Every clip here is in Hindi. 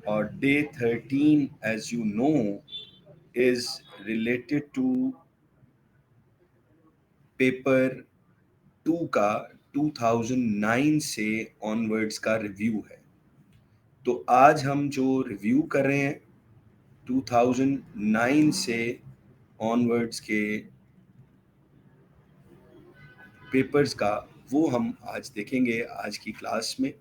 और day 13 as you know is related to paper 2 का 2009 से ऑनवर्ड्स का रिव्यू है। तो आज हम जो रिव्यू कर रहे हैं 2009 से ऑनवर्ड्स के पेपर्स का, वो हम आज देखेंगे आज की क्लास में।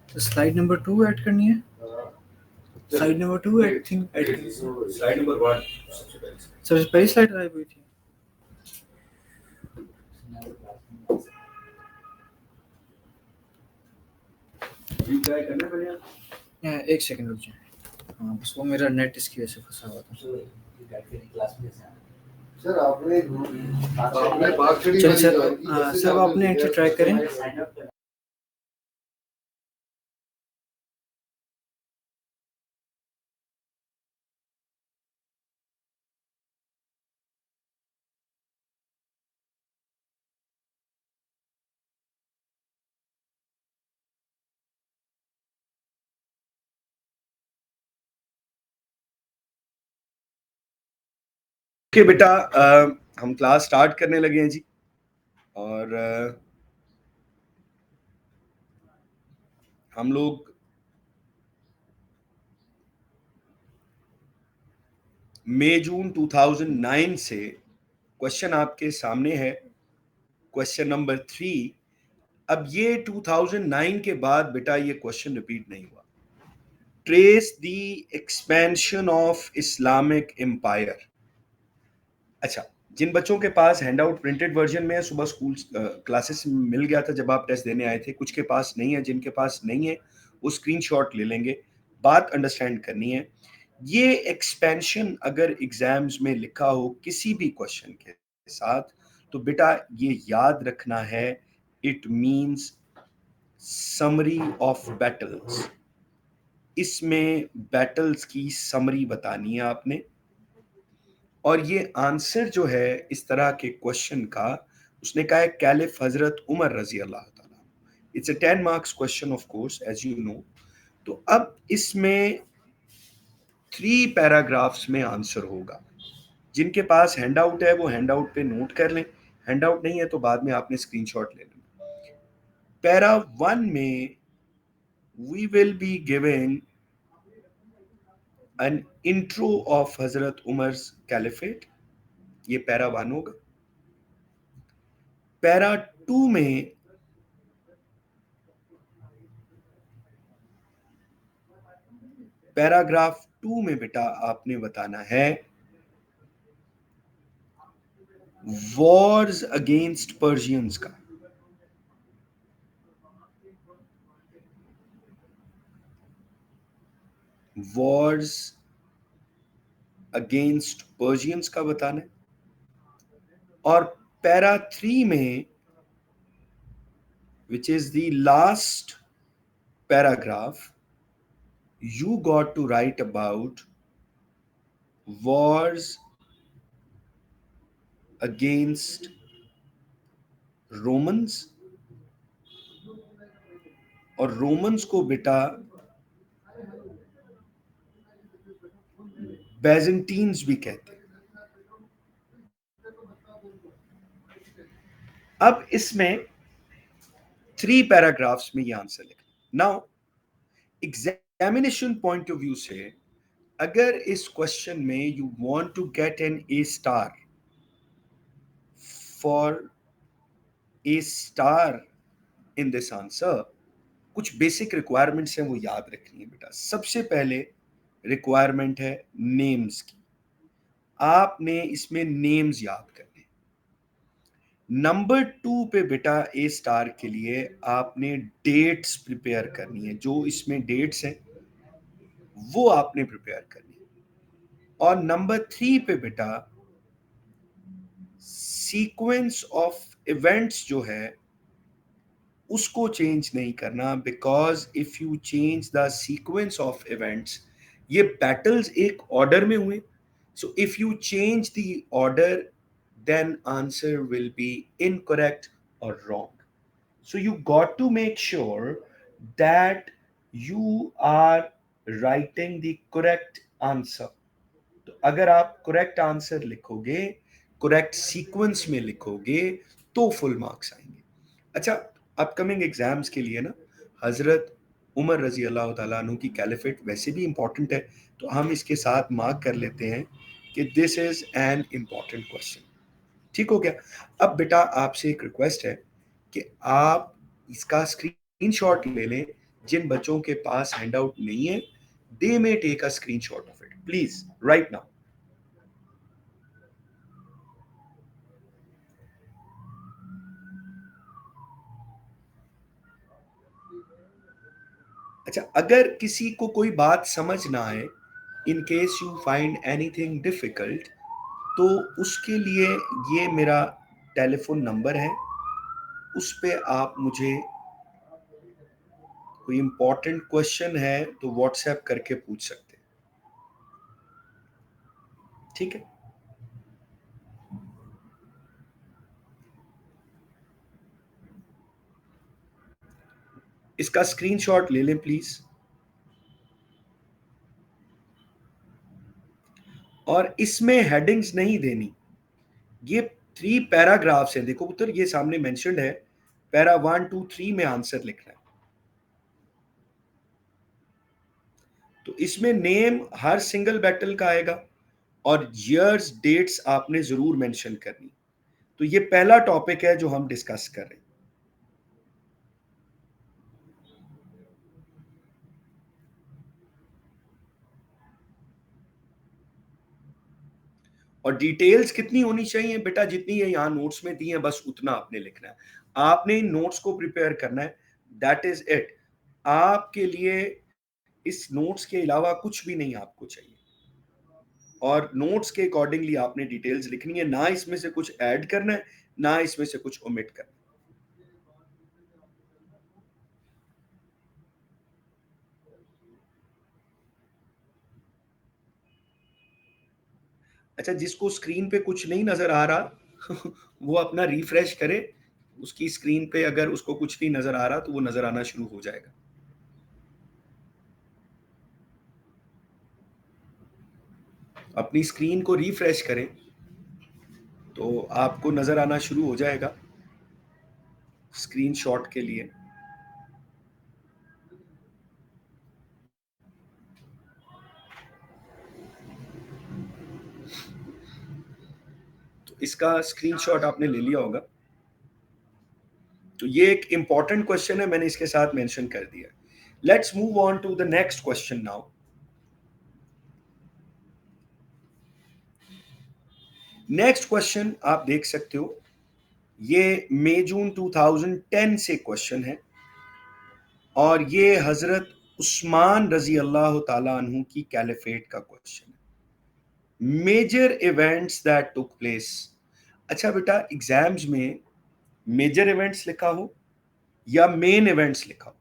तो स्लाइड नंबर 2 ऐड करनी है। Slide number 2 I think add करनी है। स्लाइड नंबर 1 सबसे पहली स्लाइड गायब हुई थी। एक सेकंड रुक जाए। हाँ बस वो मेरा नेट इसकी वजह से फंसा हुआ था। सर आपने चल सर आपने एंट्री ट्राई करें। ओके बेटा, हम क्लास स्टार्ट करने लगे हैं जी। और हम लोग मई जून 2009 से क्वेश्चन आपके सामने है, क्वेश्चन नंबर 3। अब ये 2009 के बाद बेटा ये क्वेश्चन रिपीट नहीं हुआ। Trace the expansion of Islamic empire. अच्छा, जिन बच्चों के पास हैंडआउट प्रिंटेड वर्जन में है, सुबह स्कूल क्लासेस में मिल गया था जब आप टेस्ट देने आए थे, कुछ के पास नहीं है। जिनके पास नहीं है वो स्क्रीनशॉट ले लेंगे। बात अंडरस्टैंड करनी है, ये एक्सपेंशन अगर एग्जाम्स में लिखा हो किसी भी क्वेश्चन के साथ तो बेटा ये याद रखना है, it means summary of battles. इसमें बैटल्स की समरी बतानी है आपने। और ये आंसर जो है इस तरह के क्वेश्चन का, उसने कहा है कैलिफ हजरत उमर रजी अल्लाह ताला। It's a 10 marks question of course as you know. तो अब इसमें 3 पैराग्राफ्स में आंसर होगा। जिनके पास हैंडआउट है वो हैंडआउट पे नोट कर लें, हैंडआउट नहीं है तो बाद में आपने स्क्रीनशॉट ले लेना। पैरा 1 में we will be giving an intro of हजरत उमर्स कैलिफेट, ये पैरा 1 होगा। पैरा 2 में पैराग्राफ 2 में बेटा आपने बताना है वॉर्स अगेंस्ट पर्शियंस का। वॉर्स अगेंस्ट पर्शियंस का बताना है। और पैरा 3 में which is the last paragraph, you got to write about wars against Romans। और रोमन्स को बेटा बैजेंटीन्स भी कहते हैं। अब इसमें 3 पैराग्राफ्स में ये आंसर लिखना। Now examination point of view से अगर इस क्वेश्चन में you want to get an A star, for A star in this answer, कुछ बेसिक रिक्वायरमेंट्स हैं वो याद रखनी है बेटा। सबसे पहले रिक्वायरमेंट है नेम्स की। आपने इसमें नेम्स याद करने। नंबर 2 पे बेटा ए स्टार के लिए आपने डेट्स प्रिपेयर करनी है, जो इसमें डेट्स हैं वो आपने प्रिपेयर करनी है। और नंबर 3 पे बेटा सीक्वेंस ऑफ इवेंट्स जो है उसको चेंज नहीं करना, because if you change the sequence of events, ये बैटल्स एक ऑर्डर में हुए, so if you change the order then answer will be incorrect और wrong. So you got to make sure that you are writing the correct answer। तो अगर आप करेक्ट आंसर लिखोगे, करेक्ट सीक्वेंस में लिखोगे तो फुल मार्क्स आएंगे। अच्छा, अपकमिंग एग्जाम्स के लिए ना हजरत उमर रजी अल्लाह तआला अन्हु की कैलिफेट वैसे भी इंपॉर्टेंट है, तो हम इसके साथ मार्क कर लेते हैं कि this is an important question. ठीक हो गया। अब बेटा आपसे एक रिक्वेस्ट है कि आप इसका स्क्रीनशॉट ले लें। जिन बच्चों के पास हैंडआउट नहीं है, they may take a screenshot of it please right now. अच्छा, अगर किसी को कोई बात समझ ना आए, in case you find anything difficult, तो उसके लिए ये मेरा टेलीफोन नंबर है, उस पे आप मुझे कोई इंपॉर्टेंट क्वेश्चन है तो व्हाट्सएप करके पूछ सकते हैं। ठीक है। इसका स्क्रीनशॉट ले लें प्लीज। और इसमें हेडिंग्स नहीं देनी। ये 3 पैराग्राफ्स हैं, देखो पुत्र ये सामने मेंशन्ड है, पैरा 1 2 3 में आंसर लिखना है। तो इसमें नेम हर सिंगल बैटल का आएगा और ईयर्स डेट्स आपने जरूर मेंशन करनी। तो ये पहला टॉपिक है जो हम डिस्कस कर रहे हैं। और डिटेल्स कितनी होनी चाहिए बेटा, जितनी है यहाँ नोट्स में दी है बस उतना आपने लिखना है। आपने इन नोट्स को प्रिपेयर करना है, दैट इज इट। आपके लिए इस नोट्स के अलावा कुछ भी नहीं आपको चाहिए। और नोट्स के अकॉर्डिंगली आपने डिटेल्स लिखनी है, ना इसमें से कुछ ऐड करना है, ना इसमें से कुछ ओमिट करना है। अच्छा, जिसको स्क्रीन पे कुछ नहीं नजर आ रहा वो अपना रिफ्रेश करे, उसकी स्क्रीन पे अगर उसको कुछ नहीं नजर आ रहा तो वो नजर आना शुरू हो जाएगा। अपनी स्क्रीन को रिफ्रेश करें तो आपको नजर आना शुरू हो जाएगा स्क्रीनशॉट के लिए। तो इसका स्क्रीनशॉट आपने ले लिया होगा। तो ये एक इंपॉर्टेंट क्वेश्चन है, मैंने इसके साथ मेंशन कर दिया। Let's move on to the next question now. Next question आप देख सकते हो, ये मई जून 2010 से क्वेश्चन है और ये हजरत उस्मान रजी अल्लाह ताला अन्हु की कैलिफेट का क्वेश्चन है। Major events that took place. अच्छा बेटा, एग्जाम्स में मेजर इवेंट्स लिखा हो या मेन इवेंट्स लिखा हो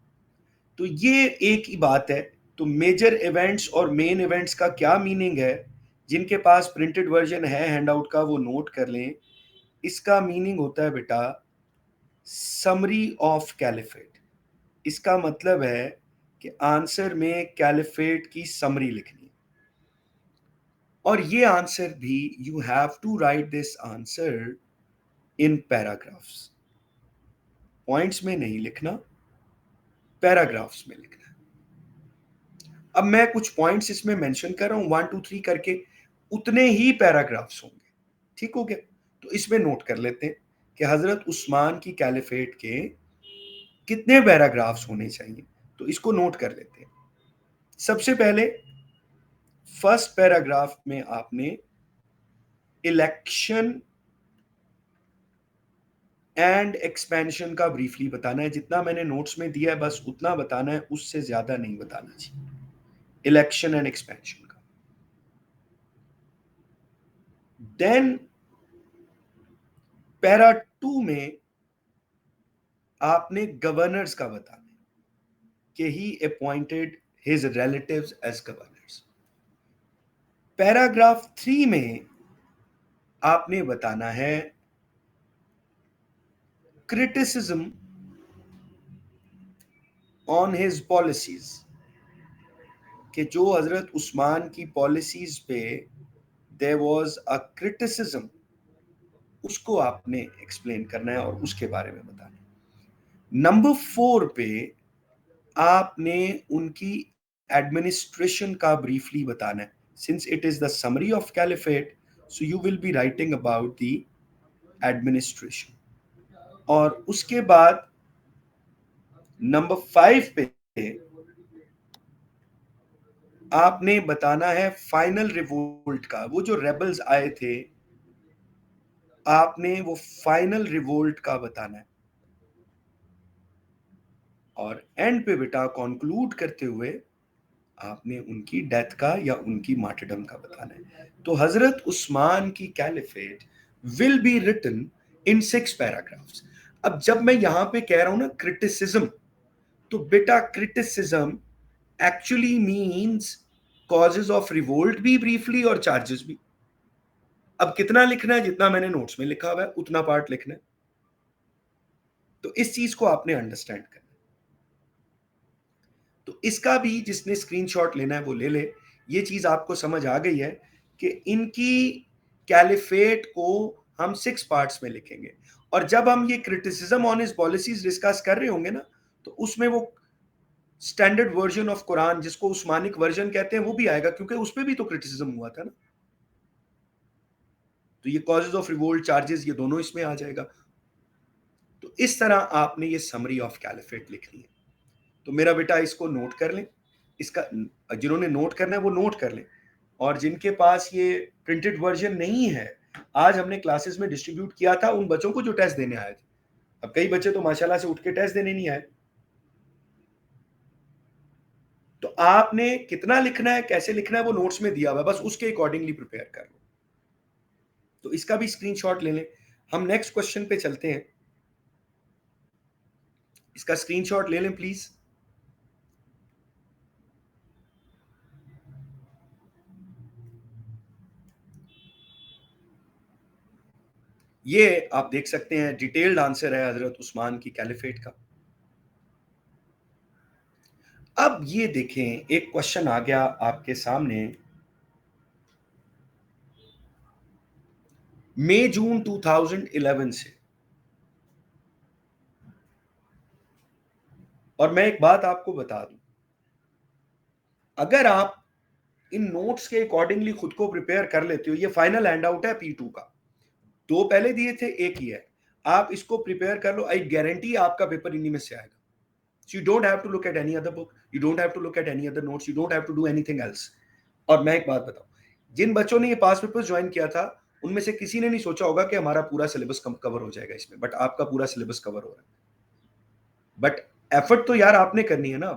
तो ये एक ही बात है। तो मेजर इवेंट्स और मेन इवेंट्स का क्या मीनिंग है? जिनके पास प्रिंटेड वर्जन है हैंडआउट का वो नोट कर लें। इसका मीनिंग होता है बेटा समरी ऑफ कैलिफेट। इसका मतलब है कि आंसर में कैलिफेट की समरी लिखनी है और ये आंसर भी you have to write this answer in paragraphs. Points में नहीं लिखना, पैराग्राफ्स में लिखना है। अब मैं कुछ पॉइंट्स इसमें मेंशन कर रहा हूं 1 2 3 करके, उतने ही पैराग्राफ्स होंगे। ठीक हो गया? तो इसमें नोट कर लेते हैं कि हजरत उस्मान की कैलिफेट के कितने पैराग्राफ्स होने चाहिए। तो इसको नोट कर लेते हैं। सबसे पहले फर्स्ट पैराग्राफ में आपने इलेक्शन एंड एक्सपेंशन का ब्रीफली बताना है। जितना मैंने नोट्स में दिया है बस उतना बताना है, उससे ज्यादा नहीं बताना चाहिए। इलेक्शन एंड एक्सपेंशन का। देन पैरा 2 में आपने गवर्नर्स का बताना है कि he appointed his relatives as governors. Paragraph 3 में आपने बताना है क्रिटिसिज्म ऑन हिज पॉलिसीज, कि जो हजरत उस्मान की पॉलिसीज पे देयर वाज अ क्रिटिसिज्म, उसको आपने एक्सप्लेन करना है और उसके बारे में बताना है। नंबर 4 पे आपने उनकी एडमिनिस्ट्रेशन का ब्रीफली बताना है। Since it is the summary of caliphate, so you will be writing about the administration. और उसके बाद नंबर 5 पे आपने बताना है फाइनल रिवोल्ट का। वो जो रेबल्स आए थे, आपने वो फाइनल रिवोल्ट का बताना है। और एंड पे बेटा कंक्लूड करते हुए आपने उनकी डेथ का या उनकी मार्टरडम का बताना है। तो हजरत उस्मान की caliphate will be written in 6 paragraphs. अब जब मैं यहां पे कह रहा हूं ना क्रिटिसिज्म, तो बेटा criticism actually means causes of revolt भी ब्रीफली और चार्जेस भी। अब कितना लिखना है? जितना मैंने नोट्स में लिखा हुआ है उतना पार्ट लिखना है। तो इस चीज को आपने अंडरस्टैंड करना है। तो इसका भी जिसने स्क्रीनशॉट लेना है वो ले ले। ये चीज आपको समझ आ गई है कि इनकी कैलिफेट को हम 6 पार्ट्स में लिखेंगे। और जब हम ये criticism on his policies discuss कर रहे होंगे ना, तो उसमें वो स्टैंडर्ड वर्जन ऑफ कुरान, जिसको उस्मानिक वर्जन कहते हैं, वो भी आएगा, क्योंकि उस पर भी तो क्रिटिसिज्म हुआ था ना। तो ये कॉजेज ऑफ रिवोल्ट, चार्जेस, ये दोनों इसमें आ जाएगा। तो इस तरह आपने ये समरी ऑफ कैलिफेट लिखनी है। तो मेरा बेटा इसको नोट कर लें। इसका जिन्होंने नोट करना है वो नोट कर लें, और जिनके पास ये प्रिंटेड वर्जन नहीं है, आज हमने क्लासेस में डिस्ट्रीब्यूट किया था उन बच्चों को जो टेस्ट देने आए थे। अब कई बच्चे तो माशाल्लाह से उठ के टेस्ट देने नहीं आए। तो आपने कितना लिखना है, कैसे लिखना है, वो नोट्स में दिया हुआ है, बस उसके अकॉर्डिंगली प्रिपेयर कर लो। तो इसका भी स्क्रीनशॉट ले लें। हम नेक्स्ट क्वेश्चन पे चलते हैं, इसका स्क्रीनशॉट ले लें प्लीज। ये आप देख सकते हैं डिटेल्ड आंसर है हजरत उस्मान की कैलिफेट का। अब ये देखें, एक क्वेश्चन आ गया आपके सामने, मई जून 2011 से। और मैं एक बात आपको बता दूं, अगर आप इन नोट्स के अकॉर्डिंगली खुद को प्रिपेयर कर लेते हो, ये फाइनल हैंड आउट है P2 का, दो पहले दिए थे, एक ही है, आप इसको प्रिपेयर कर लो, आई गारंटी आपका पेपर इन्हीं में से आएगा। So you don't have to look at any other book, you don't have to look at any other notes, you don't have to do anything else. और मैं एक बात बताऊं, जिन बच्चों ने ये पास पेपर्स ज्वाइन किया था, उनमें से किसी ने नहीं सोचा होगा कि हमारा पूरा सिलेबस कवर हो जाएगा इसमें, बट आपका पूरा सिलेबस कवर हो रहा है। बट एफर्ट तो यार आपने करनी है ना।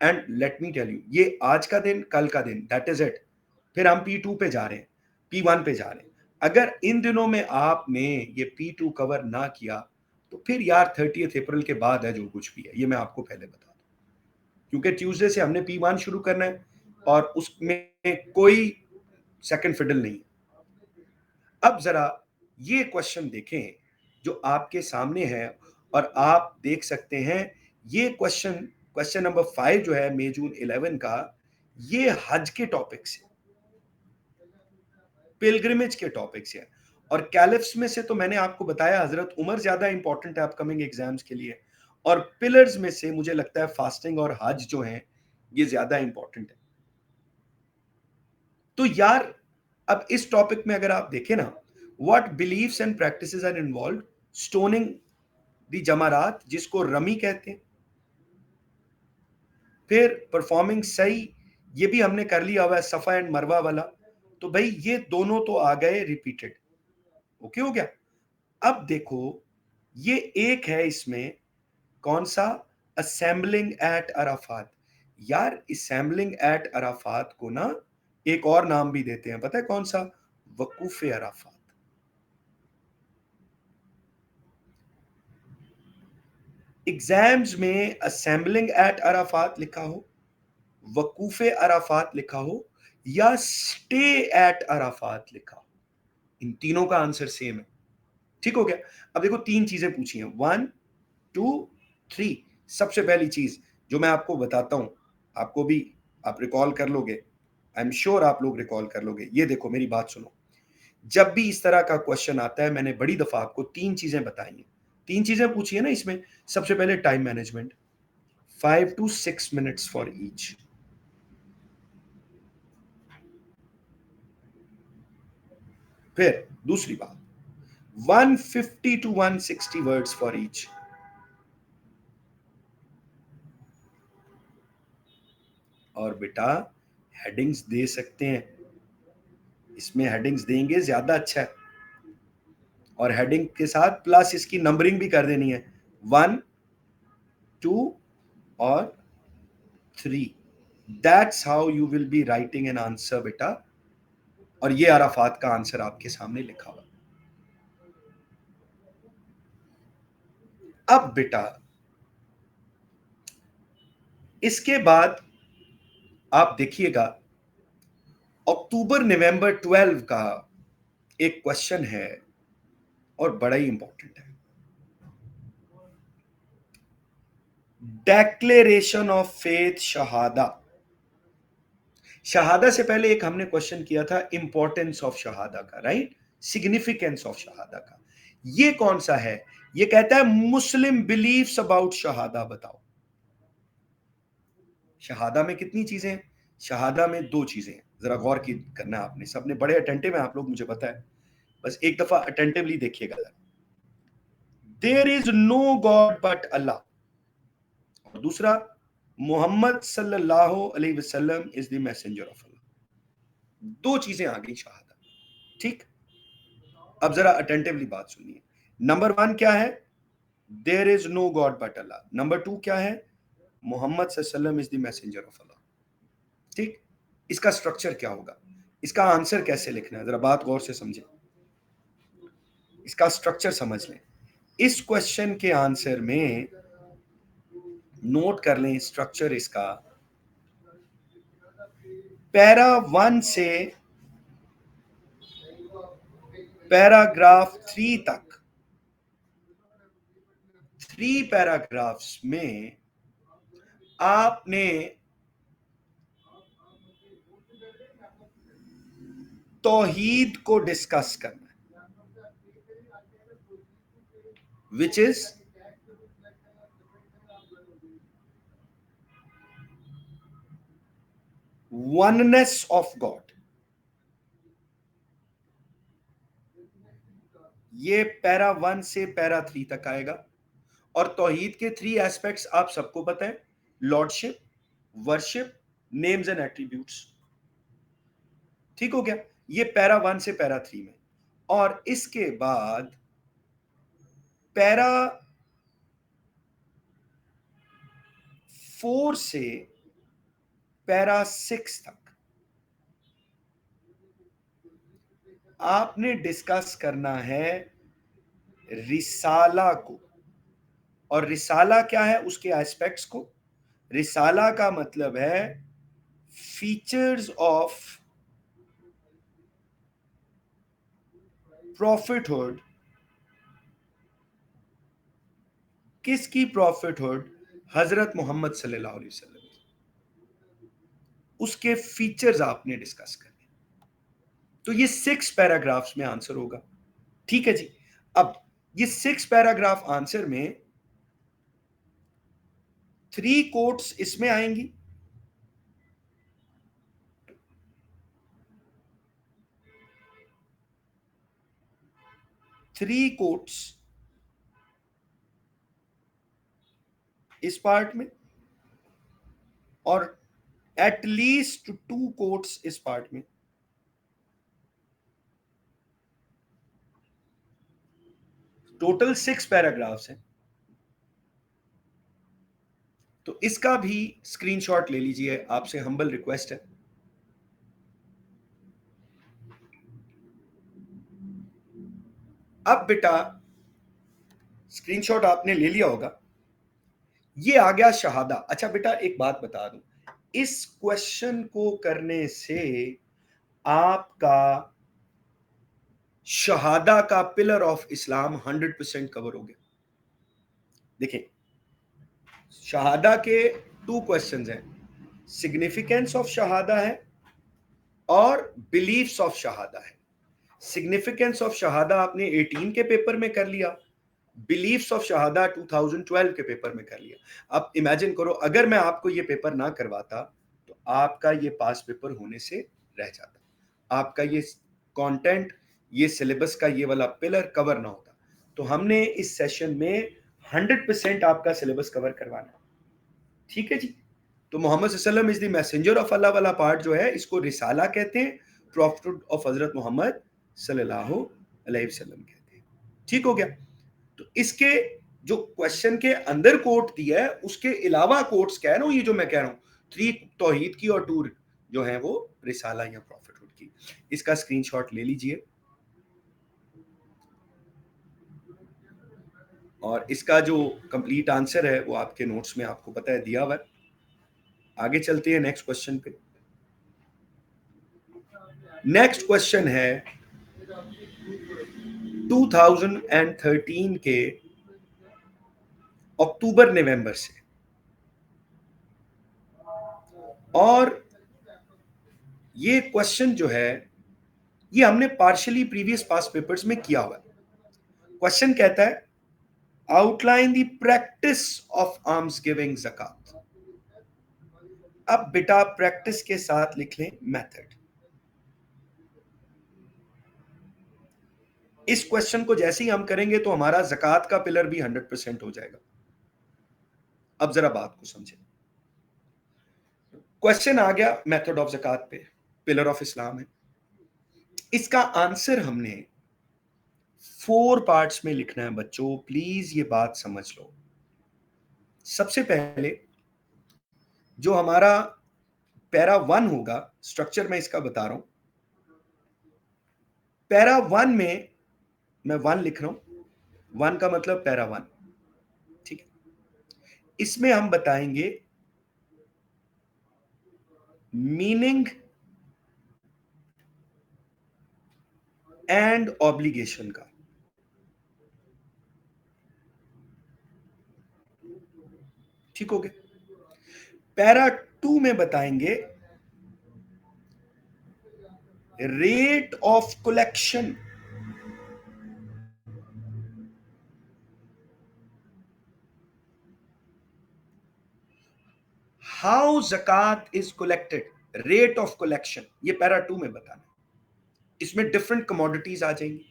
And let me tell you, ये आज का दिन, कल का दिन, दैट इज इट। फिर हम P2 पे जा रहे हैं, P1 पे जा रहे हैं। अगर इन दिनों में आपने ये P2 कवर ना किया, तो फिर यार 30 अप्रैल के बाद है जो कुछ भी है, ये मैं आपको पहले बता दूं, क्योंकि ट्यूसडे से हमने P1 शुरू करना है और उसमें कोई सेकंड फिडल नहीं। अब जरा ये क्वेश्चन देखें जो आपके सामने है, और आप देख सकते हैं ये क्वेश्चन नंबर 5 जो है मई जून 11 का, ये हज के टॉपिक से, पिलग्रिमेज के टॉपिक से। और कैलिफ्स में से तो मैंने आपको बताया हजरत उमर ज्यादा इंपॉर्टेंट है अपकमिंग एग्जाम्स के लिए, और पिलर्स में से मुझे लगता है फास्टिंग और हज जो है ये ज्यादा इंपॉर्टेंट है। तो यार अब इस टॉपिक में अगर आप देखें ना, what believes and practices are involve, stoning the Jamarat जिसको रमी कहते हैं, फिर परफॉर्मिंग सही, ये भी हमने कर लिया हुआ है, सफा एंड मरवा वाला। तो भाई ये दोनों तो आ गए रिपीटेड, ओके हो गया। अब देखो ये एक है इसमें, कौन सा, असेंबलिंग एट अराफात। यार असेंबलिंग एट अराफात को ना एक और नाम भी देते हैं, पता है कौन सा, वकूफ अराफात। एग्जाम्स में असेंबलिंग एट अराफात लिखा हो, वकूफ अराफात लिखा हो, या स्टे एट अराफात लिखा हो, इन तीनों का आंसर सेम है। ठीक हो गया। अब देखो तीन चीजें पूछी हैं, 1 2 3। सबसे पहली चीज जो मैं आपको बताता हूं, आपको भी आप रिकॉल कर लोगे, आई एम श्योर आप लोग रिकॉल कर लोगे। ये देखो मेरी बात सुनो, जब भी इस तरह का क्वेश्चन आता है, मैंने बड़ी दफा आपको तीन चीजें बताई हैं, तीन चीजें पूछी है ना इसमें। सबसे पहले time management, 5 to 6 minutes for each. फिर दूसरी बात, 150 to 160 वर्ड्स फॉर ईच। और बेटा हेडिंग्स दे सकते हैं, इसमें हेडिंग्स देंगे ज्यादा अच्छा है, और हेडिंग के साथ प्लस इसकी नंबरिंग भी कर देनी है, 1 2 और 3। That's how you will be writing an answer बेटा। और ये अराफात का आंसर आपके सामने लिखा हुआ। अब बेटा इसके बाद आप देखिएगा, अक्टूबर नवंबर 12 का एक क्वेश्चन है और बड़ा ही इंपॉर्टेंट है, declaration of faith Shahada. Shahada से पहले एक हमने क्वेश्चन किया था इंपॉर्टेंस ऑफ शहादा का, राइट, सिग्निफिकेंस ऑफ शहादा का। ये कौन सा है, ये कहता है मुस्लिम बिलीव्स अबाउट शहादा। बताओ शहादा में कितनी चीजें हैं, शहादा में दो चीजें हैं, जरा गौर की करना आपने, सबने बड़े अटेंटिव हैं आप लोग, मुझे पता है, बस एक दफा अटेंटिवली देखिएगा। There is no God but Allah, और दूसरा मोहम्मद सल्लल्लाहु अलैहि वसल्लम is the messenger of Allah. दो चीजें आ गई शहादा, ठीक। अब जरा अटेंटिवली बात सुनिए। नंबर 1 क्या है, there is no God but Allah. नंबर 2 क्या है, मोहम्मद सल्लल्लाहु अलैहि वसल्लम is the messenger of Allah. ठीक, इसका स्ट्रक्चर क्या होगा, इसका आंसर कैसे लिखना है, जरा बात गौर से समझें, इसका स्ट्रक्चर समझ लें। इस क्वेश्चन के आंसर में नोट कर लें स्ट्रक्चर इसका, पैरा 1 से पैराग्राफ 3 तक, 3 पैराग्राफ्स में आपने तौहीद को डिस्कस करना है, which is oneness of God. ये पैरा 1 से पैरा 3 तक आएगा और तौहीद के 3 एस्पेक्ट्स आप सबको पता है, lordship, worship, names and attributes. ठीक हो गया, ये पैरा 1 से पैरा 3 में। और इसके बाद पैरा 4 से पैरा 6 तक आपने डिस्कस करना है रिसाला को। और रिसाला क्या है, उसके एस्पेक्ट्स को। रिसाला का मतलब है फीचर्स ऑफ प्रॉफिटहुड। किसकी प्रॉफिटहुड? हजरत मोहम्मद सल्लल्लाहु अलैहि वसल्लम, उसके फीचर्स आपने डिस्कस करने। तो ये 6 पैराग्राफ्स में आंसर होगा। ठीक है जी, अब ये 6 पैराग्राफ आंसर में 3 कोट्स इसमें आएंगी, थ्री कोट्स इस पार्ट में और एटलीस्ट 2 कोट्स इस पार्ट में। टोटल 6 पैराग्राफ्स हैं। तो इसका भी स्क्रीनशॉट ले लीजिए, आपसे हम्बल रिक्वेस्ट है। अब बेटा स्क्रीनशॉट आपने ले लिया होगा, ये आ गया शहादा। अच्छा बेटा एक बात बता दूं, इस क्वेश्चन को करने से आपका शहादा का पिलर ऑफ इस्लाम 100% कवर हो गया। देखिए, शहादा के 2 क्वेश्चंस हैं, सिग्निफिकेंस ऑफ शहादा है और बिलीफ्स ऑफ शहादा है। सिग्निफिकेंस ऑफ शहादा आपने 18 के पेपर में कर लिया, बिलीफ्स ऑफ शहादा 2012 के पेपर में कर लिया। अब इमेजिन करो अगर मैं आपको ये पेपर ना करवाता तो आपका ये पास पेपर होने से रह जाता, आपका ये कंटेंट, ये सिलेबस का ये वाला पिलर कवर ना होता। तो हमने इस सेशन में 100% आपका सिलेबस कवर करवाना है। ठीक है जी, तो मोहम्मद सल्लल्लाहु अलैहि वसल्लम इज द मैसेंजर ऑफ अल्लाह वाला पार्ट जो है, इसको रिसाला कहते हैं, प्रॉफिट ऑफ हजरत मोहम्मद सल्लल्लाहु अलैहि वसल्लम कहते हैं। ठीक हो गया, तो इसके जो क्वेश्चन के अंदर कोट दिया है उसके अलावा कोट्स क्या है ना, ये जो मैं कह रहा हूँ 3 तौहीद की और 2 जो है वो रिसाला या प्रॉफिटहुड की। इसका स्क्रीनशॉट ले लीजिए और इसका जो कंप्लीट आंसर है वो आपके नोट्स में आपको पता है दिया हुआ है। आगे चलते हैं नेक्स्ट क्वेश्चन पे। नेक्स्ट क्वेश्चन है 2013 के अक्टूबर नवंबर से, और ये क्वेश्चन जो है ये हमने पार्शियली प्रीवियस पास्ट पेपर्स में किया हुआ है। क्वेश्चन कहता है outline the practice of alms giving zakat. अब बेटा प्रैक्टिस के साथ लिख लें मेथड। इस क्वेश्चन को जैसे ही हम करेंगे तो हमारा ज़कात का पिलर भी 100% हो जाएगा। अब जरा बात को समझें, क्वेश्चन आ गया मेथड ऑफ ज़कात पे, पिलर ऑफ इस्लाम है। इसका आंसर हमने 4 पार्ट्स में लिखना है बच्चों, प्लीज ये बात समझ लो। सबसे पहले जो हमारा पैरा 1 होगा, स्ट्रक्चर मैं इसका बता रहा हूं। पैरा 1 में मैं 1 लिख रहा हूं, 1 का मतलब पैरा 1, ठीक है। इसमें हम बताएंगे मीनिंग एंड ऑब्लिगेशन का, ठीक हो गया। पैरा 2 में बताएंगे rate of collection, how zakat is collected, rate of collection, ये पैरा 2 में बताना है। इसमें डिफरेंट कमोडिटीज आ जाएंगी,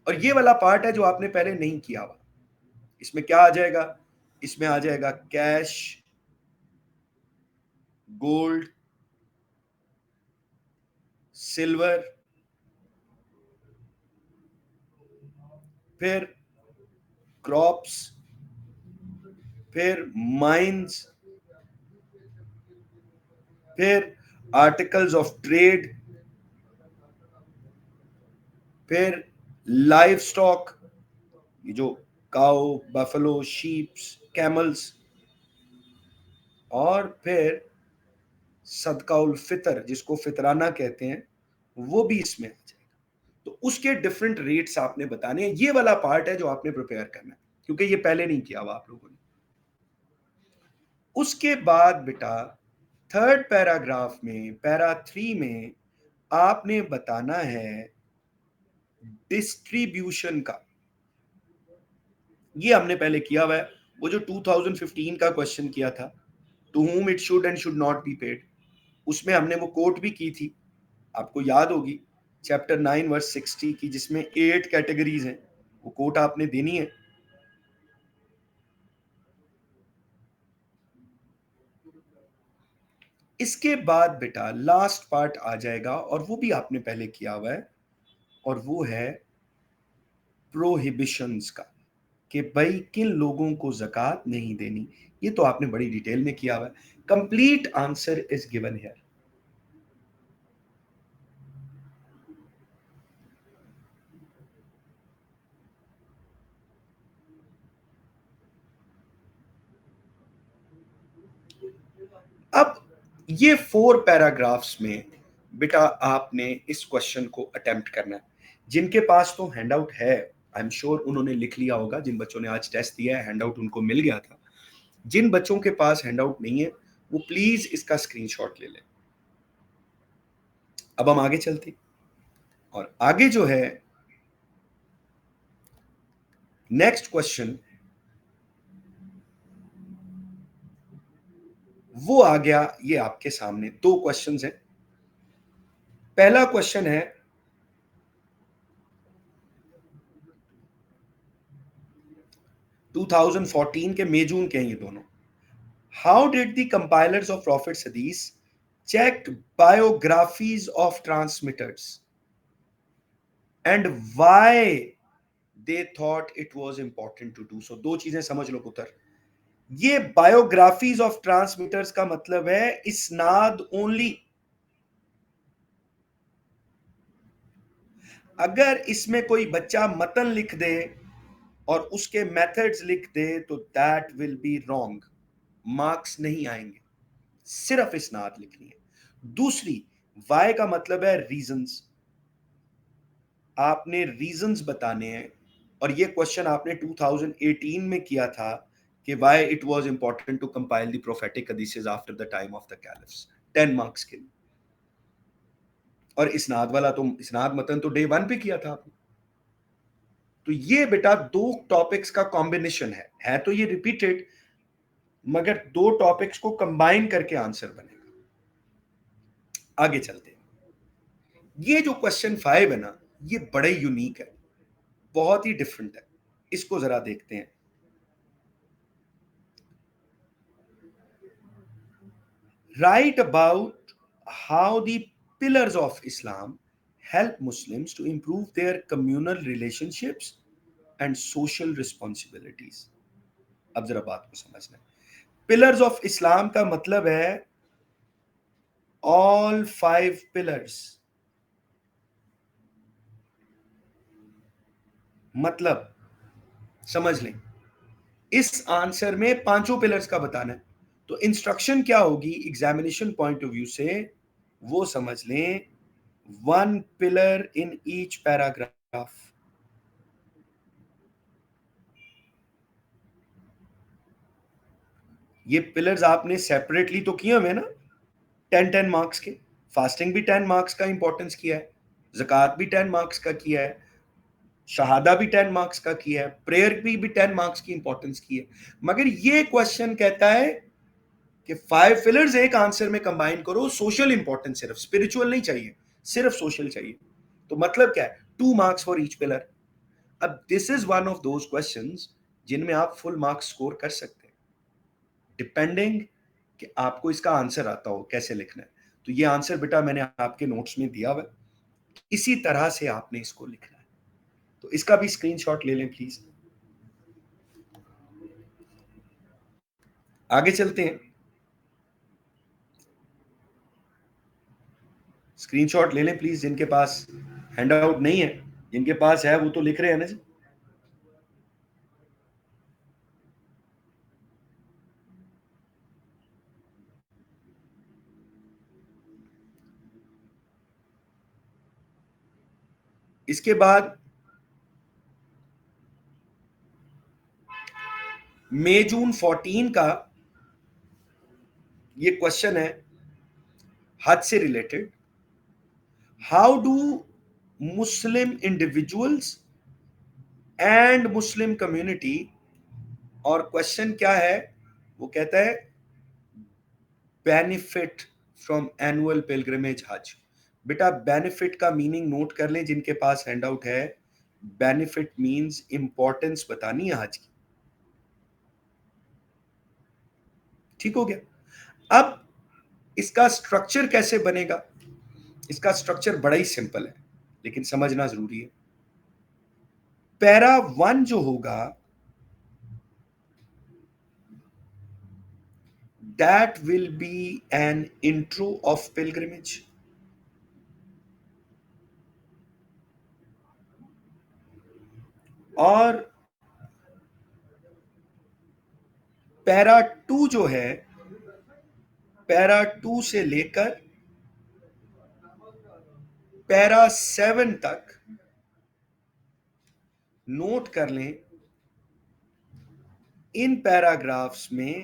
और ये वाला पार्ट है जो आपने पहले नहीं किया हुआ। इसमें क्या आ जाएगा? इसमें आ जाएगा कैश, गोल्ड, सिल्वर, फिर क्रॉप्स, फिर माइंस, फिर आर्टिकल्स ऑफ ट्रेड, फिर लाइव स्टॉक, ये जो काउ, बफलो, शीप्स, कैमल्स, और फिर सदकाउल फितर जिसको फितराना कहते हैं, वो भी इसमें आ जाएगा। तो उसके डिफरेंट रेट्स आपने बताने हैं। ये वाला पार्ट है जो आपने प्रिपेयर करना है, क्योंकि ये पहले नहीं किया हुआ आप लोगों ने। उसके बाद बेटा थर्ड पैराग्राफ में, पैरा 3 में आपने बताना है डिस्ट्रीब्यूशन का। ये हमने पहले किया हुआ है, वो जो 2015 का क्वेश्चन किया था, to whom it should and should not be paid, उसमें हमने वो कोट भी की थी, आपको याद होगी, चैप्टर 9 वर्स 60 की, जिसमें 8 कैटेगरीज हैं। वो कोट आपने देनी है। इसके बाद बेटा लास्ट पार्ट आ जाएगा, और वो भी आपने पहले किया हुआ है, और वो है प्रोहिबिशंस का, कि भाई किन लोगों को ज़कात नहीं देनी। ये तो आपने बड़ी डिटेल में किया हुआ है। Complete answer is given here. अब ये 4 पैराग्राफ्स में बेटा आपने इस क्वेश्चन को अटेम्प्ट करना है। जिनके पास तो हैंडआउट है, आई एम श्योर उन्होंने लिख लिया होगा। जिन बच्चों ने आज टेस्ट दिया है, हैंडआउट उनको मिल गया था। जिन बच्चों के पास हैंडआउट नहीं है, वो प्लीज इसका स्क्रीनशॉट ले लें। अब हम आगे चलते, और आगे जो है नेक्स्ट क्वेश्चन, वो आ गया ये आपके सामने। 2 क्वेश्चंस हैं। पहला क्वेश्चन है 2014 के मई जून के हैं ये दोनों। How did the compilers of prophets hadith check biographies of transmitters and why they thought it was important to do so. 2 चीजें समझ लो पुत्र। ये बायोग्राफीज ऑफ ट्रांसमिटर्स का मतलब है इस्नाद ओनली। अगर इसमें कोई बच्चा मतन लिख दे और उसके मेथड्स लिख दे तो that will be wrong, marks नहीं आएंगे। सिर्फ इस्नाद लिखनी है। दूसरी, वाई का मतलब है रीजंस। आपने रीजंस बताने हैं, और ये क्वेश्चन आपने 2018 में किया था कि why it was important to compile the prophetic hadiths after the time of the caliphs, 10 marks के लिए। और इस्नाद वाला तो, इस्नाद मतन तो डे 1 पे किया था आपने। तो ये बेटा 2 टॉपिक्स का कॉम्बिनेशन है तो ये रिपीटेड, मगर 2 टॉपिक्स को कंबाइन करके आंसर बनेगा। आगे चलते हैं। ये जो क्वेश्चन 5 है ना, ये बड़ा ही यूनिक है, बहुत ही डिफरेंट है। इसको जरा देखते हैं। Right about how the pillars of Islam help Muslims to improve their communal relationships and social responsibilities। अब जरा बात को समझना। पिलर्स ऑफ इस्लाम का मतलब है all 5 pillars. मतलब समझ लें, इस आंसर में पांचों पिलर्स का बताना है। तो इंस्ट्रक्शन क्या होगी एग्जामिनेशन पॉइंट ऑफ व्यू से, वो समझ लें, 1 पिलर इन ईच पैराग्राफ। ये पिलर्स आपने सेपरेटली तो किए हुए ना, 10-10 मार्क्स के। फास्टिंग भी 10 मार्क्स का इंपॉर्टेंस किया है, ज़कात भी 10 मार्क्स का किया है, शहादा भी 10 मार्क्स का किया है, प्रेयर भी 10 मार्क्स की इंपॉर्टेंस की है। मगर ये क्वेश्चन कहता है कि 5 पिलर्स एक आंसर में कंबाइन करो, सोशल इंपॉर्टेंस, सिर्फ स्पिरिचुअल नहीं चाहिए, सिर्फ सोशल चाहिए। तो मतलब क्या है, 2 मार्क्स फॉर ईच पिलर। अब this is one of those questions जिनमें आप फुल मार्क्स स्कोर कर सकते हैं, डिपेंडिंग कि आपको इसका आंसर आता हो कैसे लिखना है। तो ये आंसर बेटा मैंने आपके नोट्स में दिया हुआ है, इसी तरह से आपने इसको लिखना है। तो इसका भी स्क्रीनशॉट ले लें प्लीज। आगे चलते हैं, स्क्रीनशॉट ले लें प्लीज, जिनके पास हैंडआउट नहीं है, जिनके पास है वो तो लिख रहे हैं ना जी। इसके बाद मई जून 14 का ये क्वेश्चन है हज से related. How do Muslim individuals and Muslim community, और क्वेश्चन क्या है, वो कहता है बेनिफिट फ्रॉम एनुअल पिलग्रिमेज हज। बेटा बेनिफिट का मीनिंग नोट कर लें जिनके पास हैंडआउट है। बेनिफिट मींस इंपॉर्टेंस बतानी है हज की। ठीक हो गया। अब इसका स्ट्रक्चर कैसे बनेगा, इसका स्ट्रक्चर बड़ा ही सिंपल है लेकिन समझना जरूरी है। पैरा 1 जो होगा, that will be an intro of pilgrimage. और पैरा 2 जो है, पैरा 2 से लेकर पैरा 7 तक नोट कर लें, इन पैराग्राफ्स में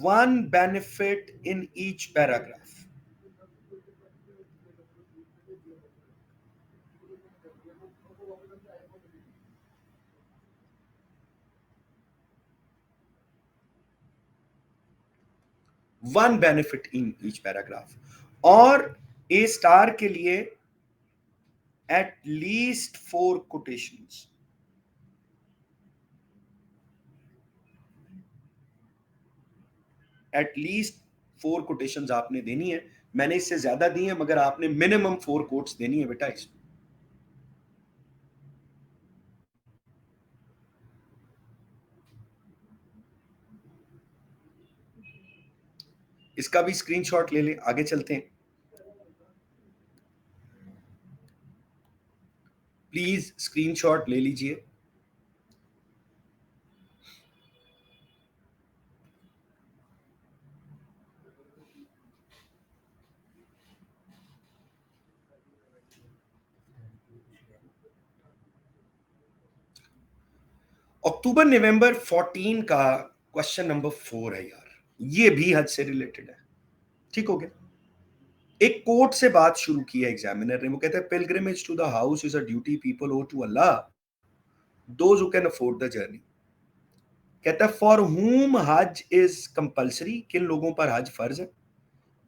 1 benefit in each paragraph. One benefit in each paragraph. और ए स्टार के लिए at least 4 quotations. At least 4 quotations आपने देनी है। मैंने इससे ज्यादा दी है मगर आपने मिनिमम 4 कोट्स देनी है बेटा इसमें। इसका भी स्क्रीनशॉट ले लें, आगे चलते हैं। प्लीज स्क्रीनशॉट ले लीजिए। अक्टूबर नवंबर 14 का क्वेश्चन नंबर 4 है यार, ये भी हज से रिलेटेड है। ठीक हो गया। एक कोट से बात शुरू की है एग्जामिनर ने, वो कहता है pilgrimage to the house is a duty people owe to Allah those who can afford the journey. कहता है फॉर हुम हज इज कंपल्सरी, किन लोगों पर हज फर्ज है,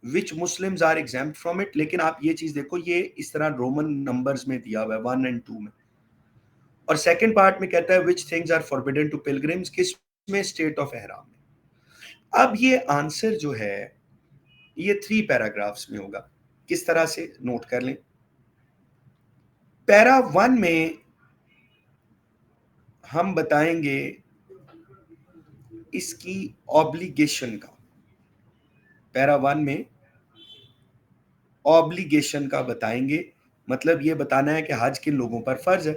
which Muslims are exempt from it. लेकिन आप ये चीज देखो, ये इस तरह रोमन नंबर्स में दिया हुआ है 1 और 2 में। और सेकंड पार्ट में कहता है which things are forbidden to pilgrims, किस में, स्टेट ऑफ एहराम में। अब ये आंसर जो है ये 3 पैराग्राफ्स में होगा। किस तरह से, नोट कर लें। पैरा 1 में हम बताएंगे इसकी ऑब्लिगेशन का, पैरा 1 में ऑब्लिगेशन का बताएंगे, मतलब ये बताना है कि हज किन लोगों पर फर्ज है।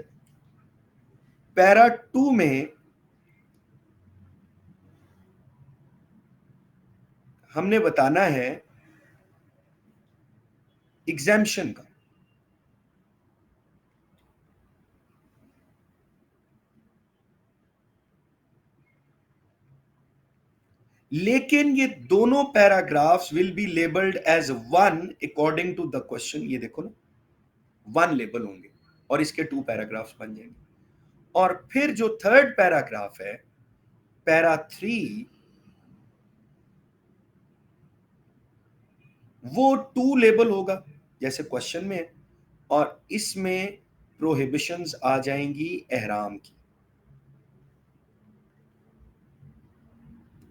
पैरा 2 में हमने बताना है एग्जाम्शन का। लेकिन ये दोनों paragraphs will be labelled as one according to the question. ये देखो ना, वन लेबल होंगे और इसके 2 पैराग्राफ्स बन जाएंगे। और फिर जो थर्ड पैराग्राफ है, पैरा 3, वो 2 लेबल होगा जैसे क्वेश्चन में है, और इसमें प्रोहिबिशंस आ जाएंगी एहराम की।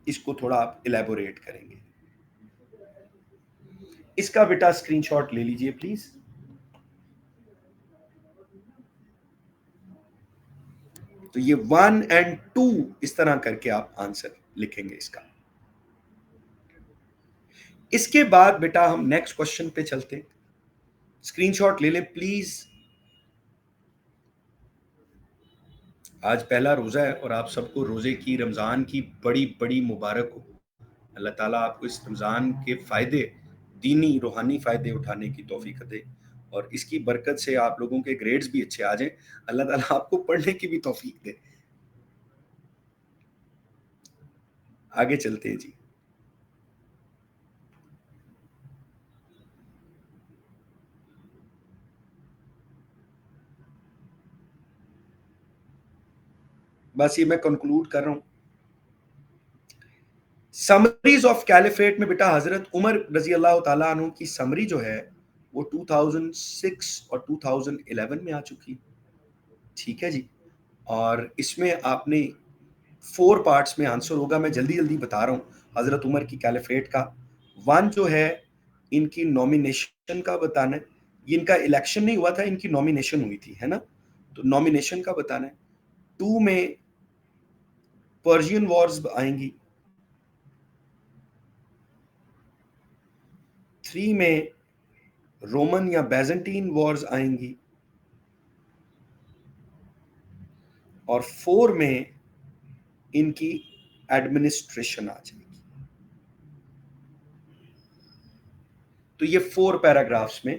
इसको थोड़ा आप इलेबोरेट करेंगे। इसका बेटा स्क्रीनशॉट ले लीजिए प्लीज। तो ये 1 और 2 इस तरह करके आप आंसर लिखेंगे इसका। इसके बाद बेटा हम नेक्स्ट क्वेश्चन पे चलते हैं। स्क्रीनशॉट ले लें प्लीज। आज पहला रोजा है और आप सबको रोजे की, रमजान की बड़ी बड़ी मुबारक हो। अल्लाह ताला आपको इस रमजान के फायदे, दीनी रूहानी फायदे उठाने की तौफीक दे, और इसकी बरकत से आप लोगों के ग्रेड्स भी अच्छे आ जाएं। अल्लाह ताला आपको पढ़ने की भी तौफीक दे। आगे चलते हैं जी। बस ये मैं कंक्लूड कर रहा हूं। समरीज ऑफ कैलिफेट में बेटा हजरत उमर रजी अल्लाह ताला अन्हु की समरी जो है वो 2006 और 2011 में आ चुकी। ठीक है जी। और इसमें आपने 4 पार्ट्स में आंसर होगा। मैं जल्दी जल्दी बता रहा हूँ। हजरत उमर की कैलिफेट का 1 जो है, इनकी नॉमिनेशन का बताना है। ये इनका इलेक्शन नहीं हुआ था, इनकी नॉमिनेशन हुई थी, है ना। तो नॉमिनेशन का बताना है। 2 में पर्शियन वॉर्स आएंगी। 3 में रोमन या बैजेंटीन वॉर्स आएंगी। और 4 में इनकी एडमिनिस्ट्रेशन आ जाएगी। तो ये 4 पैराग्राफ्स में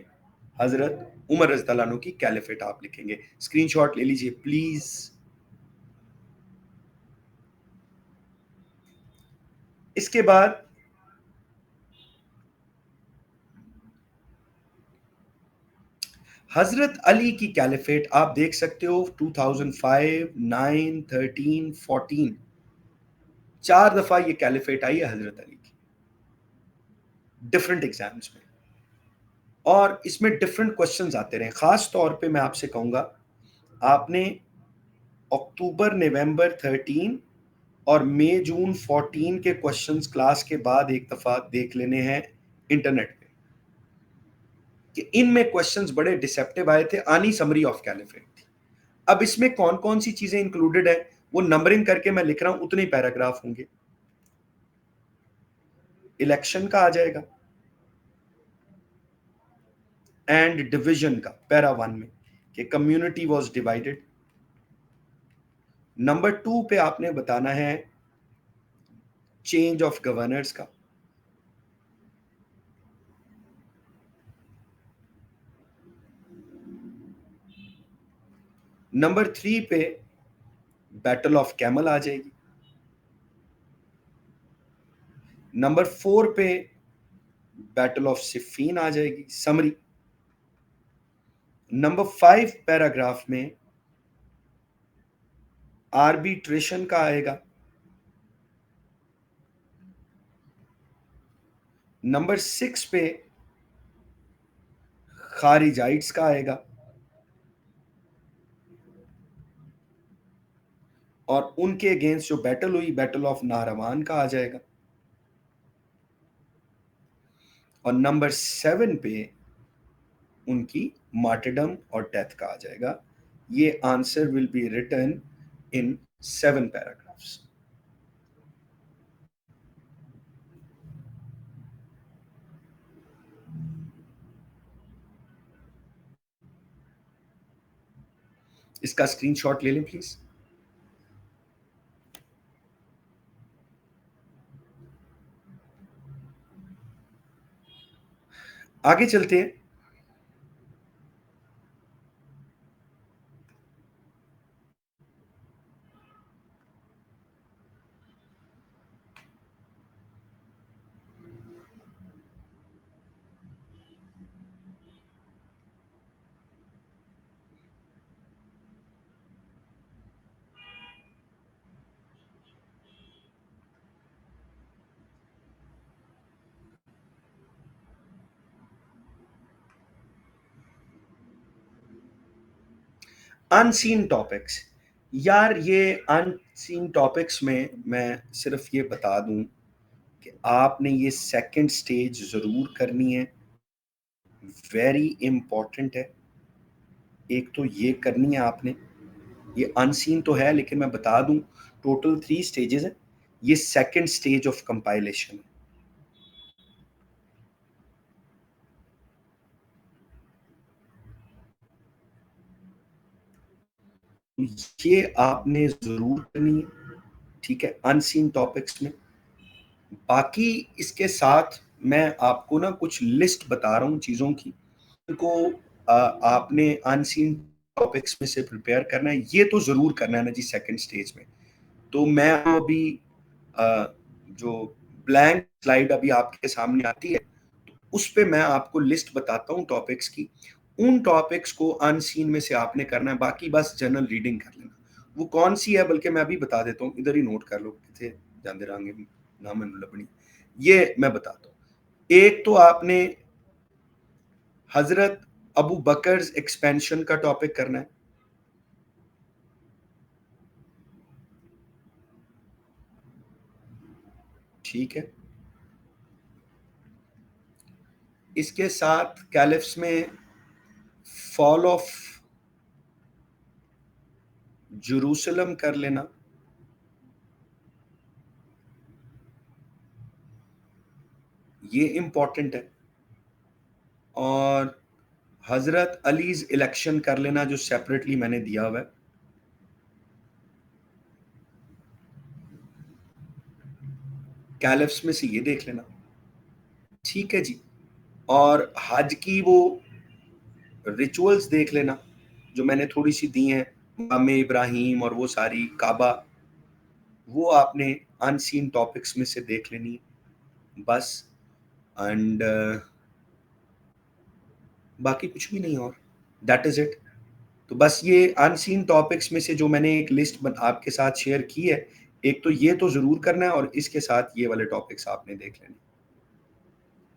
हजरत उमर रज़ियल्लाहु अन्हु की कैलिफेट आप लिखेंगे। स्क्रीनशॉट ले लीजिए प्लीज। इसके बाद हजरत अली की कैलिफेट आप देख सकते हो 2005, 9, 13, 14, 4 दफा ये कैलिफेट आई है हजरत अली की, डिफरेंट एग्जाम्स में। और इसमें डिफरेंट क्वेश्चंस आते रहे। खास तौर पे मैं आपसे कहूंगा, आपने अक्टूबर नवंबर 13 और मई जून 14 के क्वेश्चंस क्लास के बाद एक दफा देख लेने हैं इंटरनेट पे, कि इनमें क्वेश्चंस बड़े डिसेप्टिव आए थे। आनी समरी ऑफ कैलिफेट थी। अब इसमें कौन कौन सी चीजें इंक्लूडेड है वो नंबरिंग करके मैं लिख रहा हूं, उतने ही पैराग्राफ होंगे। इलेक्शन का आ जाएगा, एंड डिवीजन का पैरा 1 में, कि कम्युनिटी वाज डिवाइडेड। नंबर 2 पे आपने बताना है चेंज ऑफ गवर्नर्स का। नंबर 3 पे बैटल ऑफ कैमल आ जाएगी। नंबर 4 पे बैटल ऑफ सिफीन आ जाएगी समरी। नंबर 5 पैराग्राफ में आर्बिट्रेशन का आएगा। नंबर 6 पे खारिजाइट्स का आएगा। और उनके अगेंस्ट जो बैटल हुई, बैटल ऑफ नाहरवान का आ जाएगा। और नंबर 7 पे उनकी मार्टरडम और डेथ का आ जाएगा। ये answer will be written in 7 paragraphs. इसका स्क्रीनशॉट ले लें प्लीज। आगे चलते हैं। अनसीन टॉपिक्स, यार ये अनसीन टॉपिक्स में मैं सिर्फ ये बता दूं कि आपने ये सेकंड स्टेज जरूर करनी है, वेरी इंपॉर्टेंट है। एक तो ये करनी है आपने, ये अनसीन तो है लेकिन मैं बता दूं टोटल 3 स्टेजेस है। ये सेकंड स्टेज ऑफ कंपाइलेशन है। ये आपने जरूर करनी है, ठीक है, अनसीन टॉपिक्स में। बाकी इसके साथ मैं आपको ना कुछ लिस्ट बता रहा हूँ चीज़ों की, इनको आपने अनसीन टॉपिक्स में से प्रिपेयर करना है। ये तो ज़रूर करना है ना जी सेकंड स्टेज में। तो मैं अभी जो ब्लैंक स्लाइड अभी आपके सामने आती है तो उस पे मैं आपको लिस्ट बताता हूँ टॉपिक्स की। उन टॉपिक्स को अनसीन में से आपने करना है, बाकी बस जनरल रीडिंग कर लेना। वो कौन सी है बल्कि मैं अभी बता देता हूँ, इधर ही नोट कर लो, कितने जाते रहेंगे नाम लबनी। ये मैं बताता हूँ। एक तो आपने हजरत अबू बकर एक्सपेंशन का टॉपिक करना है, ठीक है। इसके साथ कैलिफ्स में फॉल ऑफ जेरूसलम कर लेना, ये इंपॉर्टेंट है। और हजरत अलीज इलेक्शन कर लेना जो सेपरेटली मैंने दिया हुआ है। कैलिफ्स में से ये देख लेना, ठीक है जी। और हज की वो रिचुअल्स देख लेना जो मैंने थोड़ी सी दी हैं, मकाम इब्राहिम और वो सारी काबा, वो आपने अनसीन टॉपिक्स में से देख लेनी है बस। एंड बाकी कुछ भी नहीं, और दैट इज इट। तो बस ये अनसीन टॉपिक्स में से जो मैंने एक लिस्ट आपके साथ शेयर की है, एक तो ये तो जरूर करना है और इसके साथ ये वाले टॉपिक्स आपने देख लेने।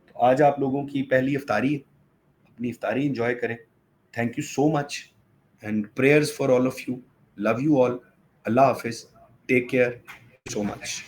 तो आज आप लोगों की पहली इफ्तारी है, अपनी इफ्तारी एंजॉय करें। Thank you so much and prayers for all of you. Love you all. अल्लाह हाफिज। Take care so much.